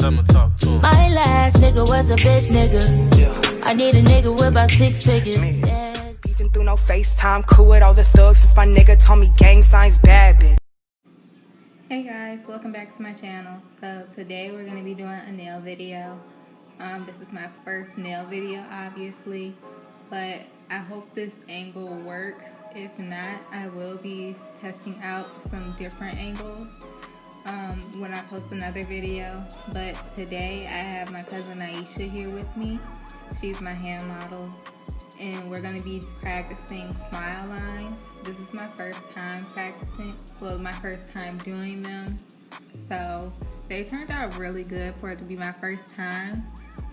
I'ma talk to him. My last nigga was a bitch nigga. Yeah. I need a nigga with about 6 figures. Yes. Even through no FaceTime, cool with all the thugs since my nigga told me gang signs bad, bitch. Hey guys, welcome back to my channel. So today we're going to be doing a nail video. This is my first nail video, obviously, but I hope this angle works. If not, I will be testing out some different angles when I post another video. But today I have my cousin Aisha here with me. She's my hand model, and we're going to be practicing smile lines. This is my first time practicing, well, my first time doing them. So they turned out really good for it to be my first time.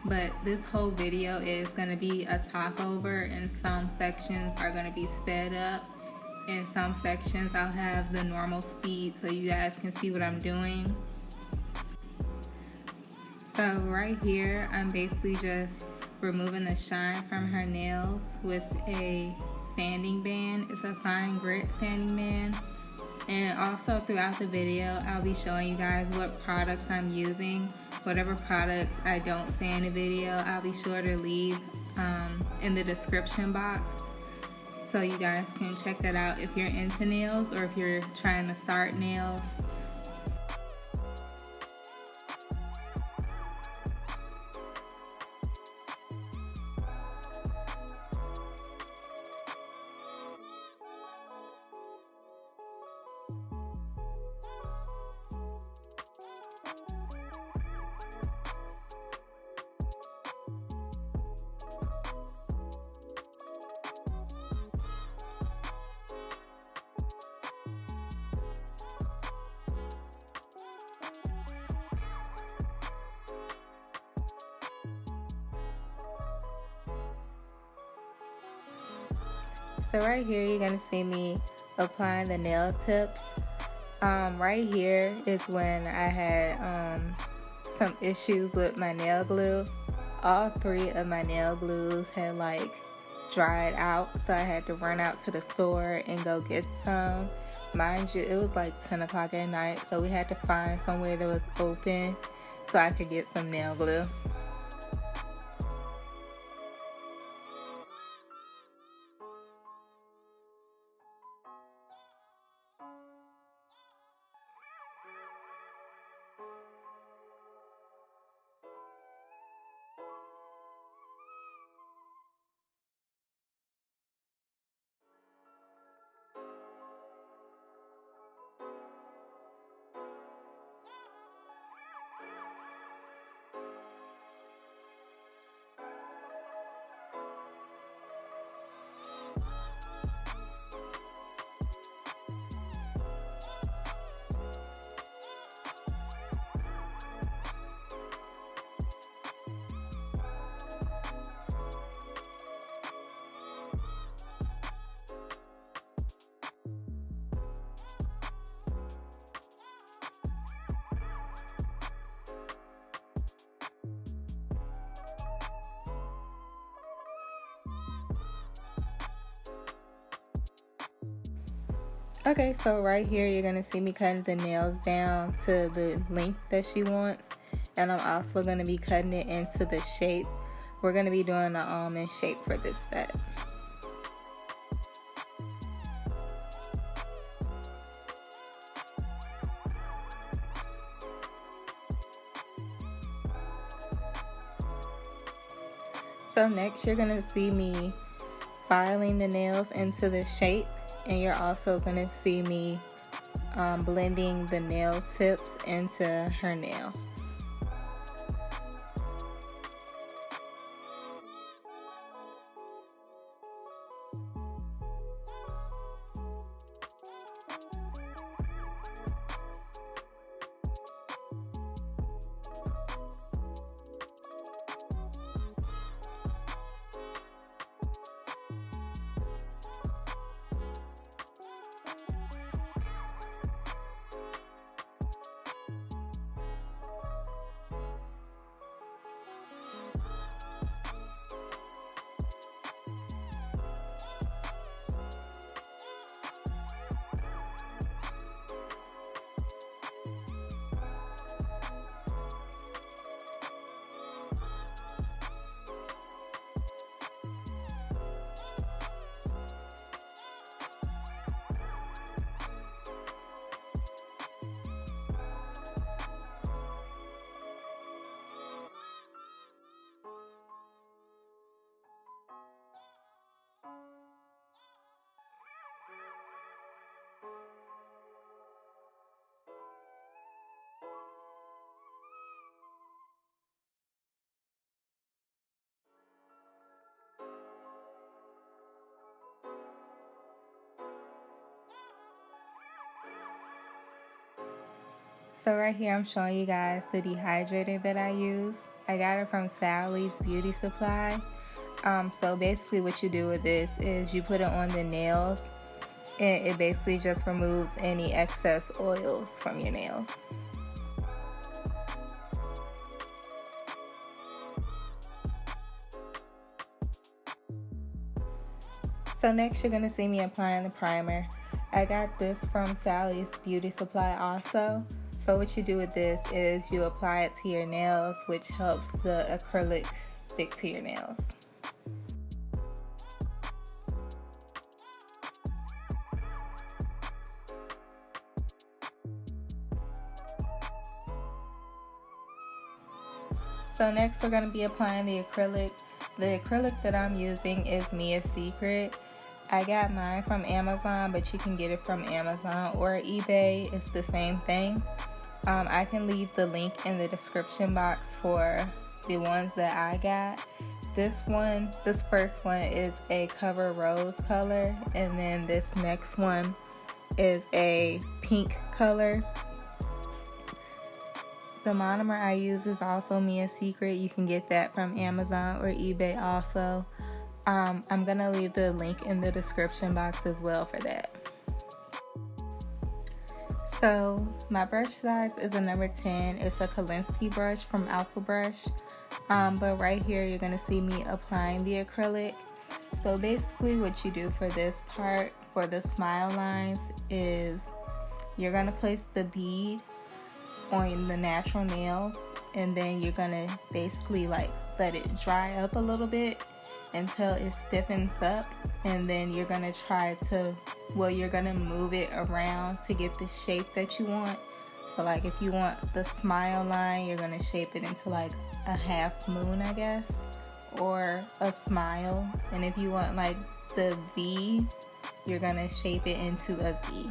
But this whole video is going to be a talk over, and some sections are going to be sped up. In some sections I'll have the normal speed so you guys can see what I'm doing. So right here I'm basically just removing the shine from her nails with a sanding band. It's a fine grit sanding band. And also throughout the video I'll be showing you guys what products I'm using. Whatever products I don't say in the video, I'll be sure to leave in the description box, so you guys can check that out if you're into nails or if you're trying to start nails. So right here you're gonna see me applying the nail tips. Right here is when I had some issues with my nail glue. All 3 of my nail glues had like dried out, so I had to run out to the store and go get some. Mind you, it was like 10 o'clock at night, so we had to find somewhere that was open so I could get some nail glue. Okay, so right here you're gonna see me cutting the nails down to the length that she wants, and I'm also gonna be cutting it into the shape. We're gonna be doing the almond shape for this set. So next you're gonna see me filing the nails into the shape, and you're also gonna see me blending the nail tips into her nail. So right here I'm showing you guys the dehydrator that I use. I got it from Sally's Beauty Supply. So basically what you do with this is you put it on the nails and it basically just removes any excess oils from your nails. So next you're going to see me applying the primer. I got this from Sally's Beauty Supply also. So what you do with this is you apply it to your nails, which helps the acrylic stick to your nails. So next we're going to be applying the acrylic. The acrylic that I'm using is Mia's Secret. I got mine from Amazon, but you can get it from Amazon or eBay. It's the same thing. I can leave the link in the description box for the ones that I got. This first one is a cover rose color, and then this next one is a pink color. The monomer I use is also Mia's Secret. You can get that from Amazon or eBay also. I'm gonna leave the link in the description box as well for that. So my brush size is a number 10. It's a Kolinsky brush from Alpha Brush. But right here you're gonna see me applying the acrylic. So basically what you do for this part, for the smile lines, is you're gonna place the bead on the natural nail, and then you're gonna basically like let it dry up a little bit until it stiffens up, and then you're gonna you're gonna move it around to get the shape that you want. So like if you want the smile line, you're gonna shape it into like a half moon, I guess, or a smile. And if you want like the V, you're gonna shape it into a V.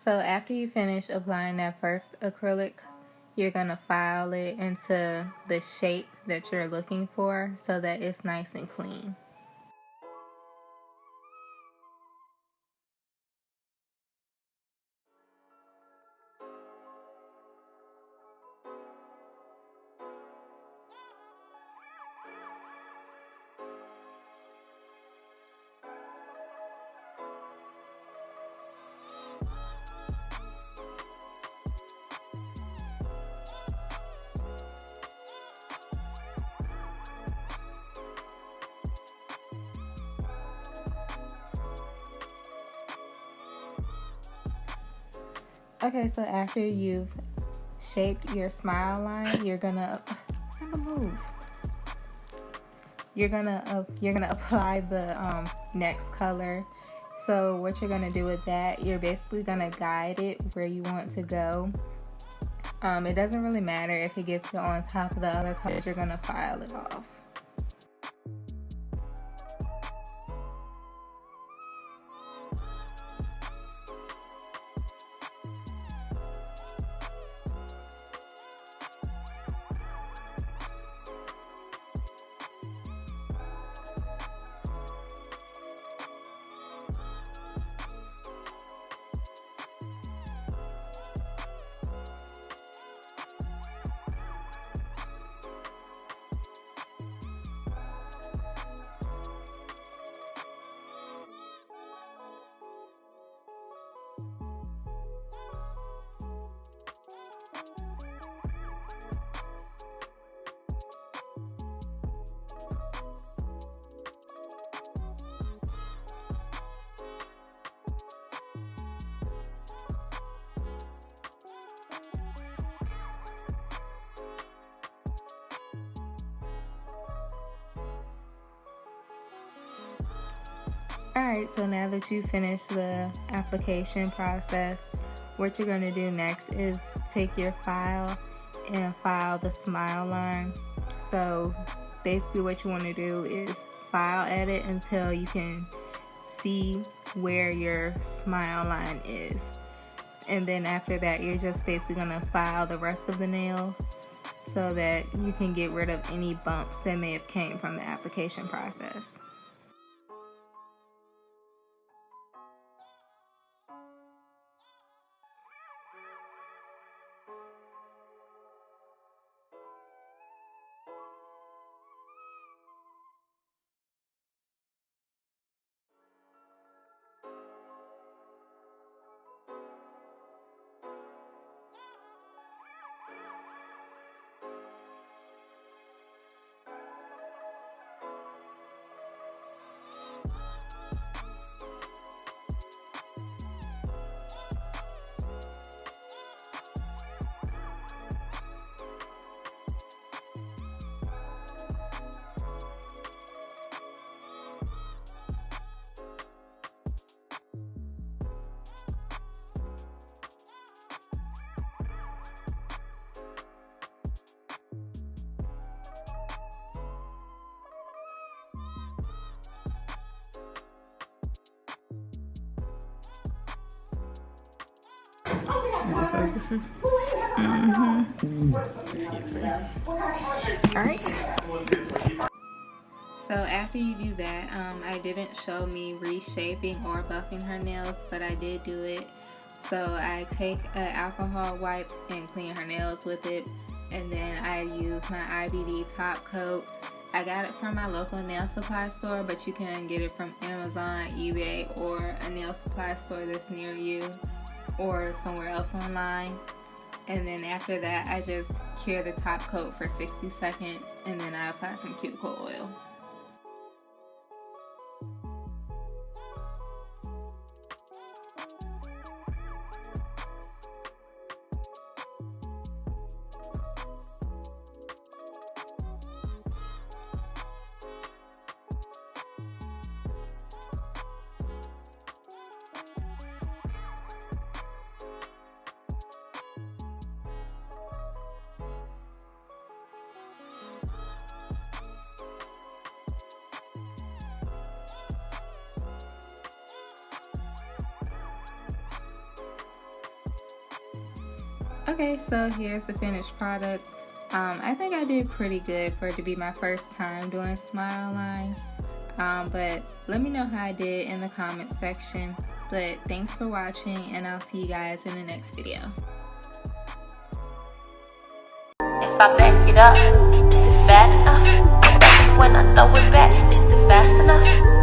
So after you finish applying that first acrylic, you're going to file it into the shape that you're looking for so that it's nice and clean. Okay, so after you've shaped your smile line, you're gonna You're gonna apply the next color. So what you're gonna do with that, you're basically gonna guide it where you want to go. It doesn't really matter if it gets on top of the other colors. You're gonna file it off. Alright, so now that you finished the application process, what you're going to do next is take your file and file the smile line. So basically what you want to do is file edit until you can see where your smile line is. And then after that, you're just basically going to file the rest of the nail so that you can get rid of any bumps that may have came from the application process. Alright. So after you do that, I didn't show me reshaping or buffing her nails, but I did do it. So I take an alcohol wipe and clean her nails with it, and then I use my IBD top coat. I got it from my local nail supply store, but you can get it from Amazon, eBay, or a nail supply store that's near you, or somewhere else online. And then after that, I just cure the top coat for 60 seconds, and then I apply some cuticle oil. Okay, so here's the finished product. I think I did pretty good for it to be my first time doing smile lines. But let me know how I did in the comment section. But thanks for watching, and I'll see you guys in the next video. If I back it up, is it fat enough? When I throw it back, is it fast enough?